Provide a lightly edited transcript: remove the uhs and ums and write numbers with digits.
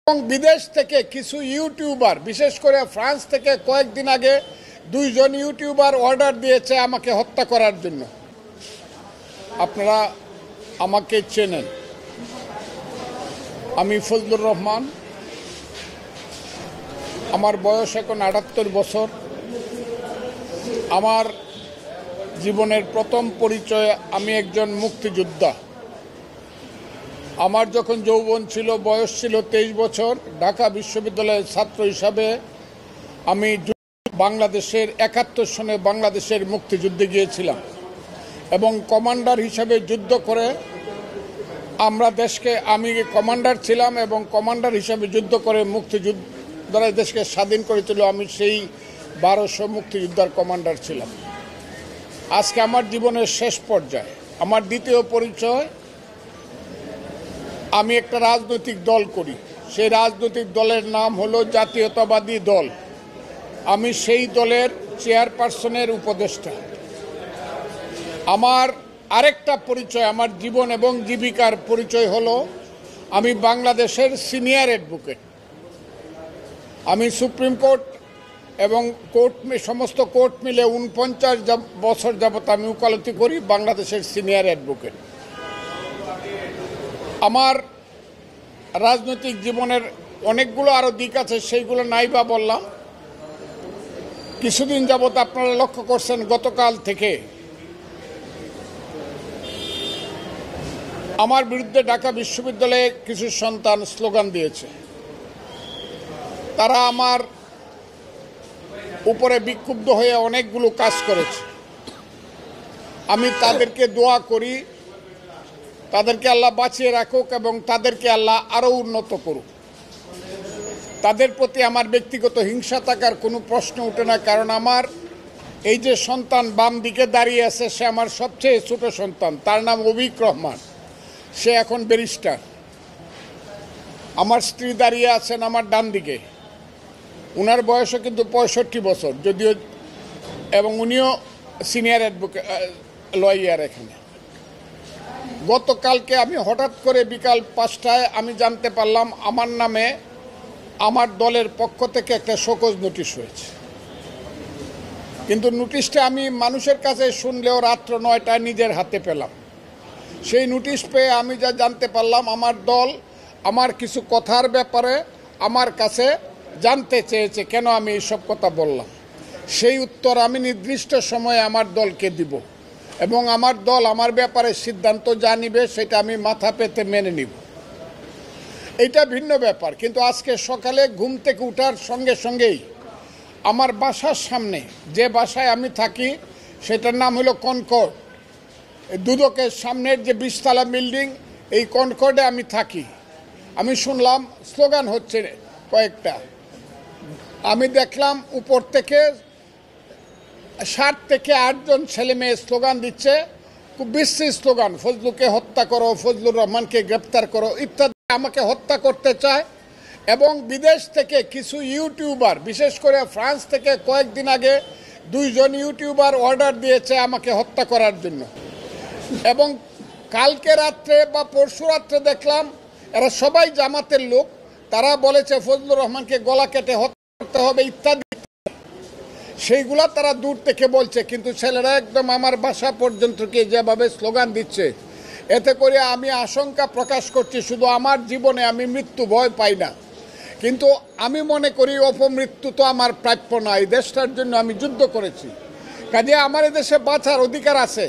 এবং বিদেশ থেকে কিছু ইউটিউবার, বিশেষ করে ফ্রান্স থেকে কয়েকদিন আগে দুইজন ইউটিউবার অর্ডার দিয়েছে আমাকে হত্যা করার জন্য। আপনারা আমাকে চেনেন, আমি ফজলুর রহমান। আমার বয়স এখন ৭৮ বছর। আমার জীবনের প্রথম পরিচয়, আমি একজন মুক্তিযোদ্ধা। আমার যখন যৌবন ছিল, বয়স ছিল 23 বছর, ঢাকা বিশ্ববিদ্যালয়ের ছাত্র হিসাবে আমি বাংলাদেশের ৭১ সনে বাংলাদেশের মুক্তিযুদ্ধে গিয়েছিলাম এবং কমান্ডার হিসাবে যুদ্ধ করে আমরা দেশকে, আমি কমান্ডার ছিলাম এবং কমান্ডার হিসাবে যুদ্ধ করে মুক্তিযোদ্ধারা দেশকে স্বাধীন করেছিল। আমি সেই 1200 মুক্তিযোদ্ধার কমান্ডার ছিলাম। আজকে আমার জীবনের শেষ পর্যায়ে আমার দ্বিতীয় পরিচয়, আমি একটা রাজনৈতিক দল করি। সেই রাজনৈতিক দলের নাম হলো জাতীয়তাবাদী দল। আমি সেই দলের চেয়ারপারসনের উপদেষ্টা। আমার আরেকটা পরিচয়, আমার জীবন এবং জীবিকার পরিচয় হলো আমি বাংলাদেশের সিনিয়র অ্যাডভোকেট। আমি সুপ্রিম কোর্ট এবং সমস্ত কোর্ট মিলে ৪৯ বছর যাবৎ আমি ওকালতি করি, বাংলাদেশের সিনিয়র অ্যাডভোকেট। আমার রাজনৈতিক জীবনের অনেকগুলো আরও দিক আছে, সেইগুলো নাই বা বললাম। কিছুদিন যাবৎ আপনারা লক্ষ্য করছেন, গতকাল থেকে আমার বিরুদ্ধে ঢাকা বিশ্ববিদ্যালয়ে কিছু সন্তান স্লোগান দিয়েছে। তারা আমার উপরে বিক্ষুব্ধ হয়ে অনেকগুলো কাজ করেছে। আমি তাদেরকে দোয়া করি, তাদেরকে আল্লাহ বাঁচিয়ে রাখুক এবং তাদেরকে আল্লাহ আরও উন্নত করুক। তাদের প্রতি আমার ব্যক্তিগত হিংসা থাকার কোনো প্রশ্ন ওঠে না, কারণ আমার এই যে সন্তান বাম দিকে দাঁড়িয়ে আছে, সে আমার সবচেয়ে ছোট সন্তান। তার নাম অবিক রহমান, সে এখন ব্যারিস্টার। আমার স্ত্রী দাঁড়িয়ে আছেন আমার ডান দিকে, উনার বয়সও কিন্তু ৬৫ বছর যদিও, এবং উনিও সিনিয়র অ্যাডভোকেট লয়ার এখানে। গতকালকে আমি হঠাৎ করে বিকাল ৫টায় আমি জানতে পারলাম আমার নামে আমার দলের পক্ষ থেকে একটা শোকজ নোটিশ হয়েছে। কিন্তু নোটিশটা আমি মানুষের কাছে শুনলেও রাত্র ৯টায় নিজের হাতে পেলাম। সেই নোটিশ পেয়ে আমি যা জানতে পারলাম, আমার দল আমার কিছু কথার ব্যাপারে আমার কাছে জানতে চেয়েছে কেন আমি এইসব কথা বললাম। সেই উত্তর আমি নির্দিষ্ট সময়ে আমার দলকে দিব এবং আমার দল আমার ব্যাপারে সিদ্ধান্ত যা নিবে সেটা আমি মাথা পেতে মেনে নিব। এটা ভিন্ন ব্যাপার। কিন্তু আজকে সকালে ঘুম থেকে ওঠার সঙ্গে সঙ্গেই আমার বাসার সামনে, যে বাসায় আমি থাকি সেটার নাম হলো কনকর্ড, দুদকের সামনের যে 20 তলা বিল্ডিং, এই কনকর্ডে আমি থাকি। আমি শুনলাম স্লোগান হচ্ছে কয়েকটা। আমি দেখলাম উপর থেকে 7 থেকে 8 জন ছেলে মেয়ে স্লোগান দিচ্ছে, খুব বিশ্রী স্লোগান। ফজলুকে হত্যা করো, ফজলুর রহমানকে গ্রেপ্তার করো ইত্যাদি। আমাকে হত্যা করতে চায়। এবং বিদেশ থেকে কিছু ইউটিউবার, বিশেষ করে ফ্রান্স থেকে কয়েকদিন আগে দুইজন ইউটিউবার অর্ডার দিয়েছে আমাকে হত্যা করার জন্য। এবং কালকে রাত্রে বা পরশু রাত্রে দেখলাম এরা সবাই জামাতের লোক, তারা বলেছে ফজলুর রহমানকে গলা কেটে হত্যা করতে হবে ইত্যাদি। সেইগুলা তারা দূর থেকে বলছে, কিন্তু ছেলেরা একদম আমার বাসা পর্যন্ত গিয়ে যেভাবে স্লোগান দিচ্ছে, এতে করে আমি আশঙ্কা প্রকাশ করছি। শুধু আমার জীবনে আমি মৃত্যু ভয় পাই না, কিন্তু আমি মনে করি অপমৃত্যু তো আমার প্রাপ্য না। এই দেশটার জন্য আমি যুদ্ধ করেছি, কাজে আমার এদেশে বাঁচার অধিকার আছে।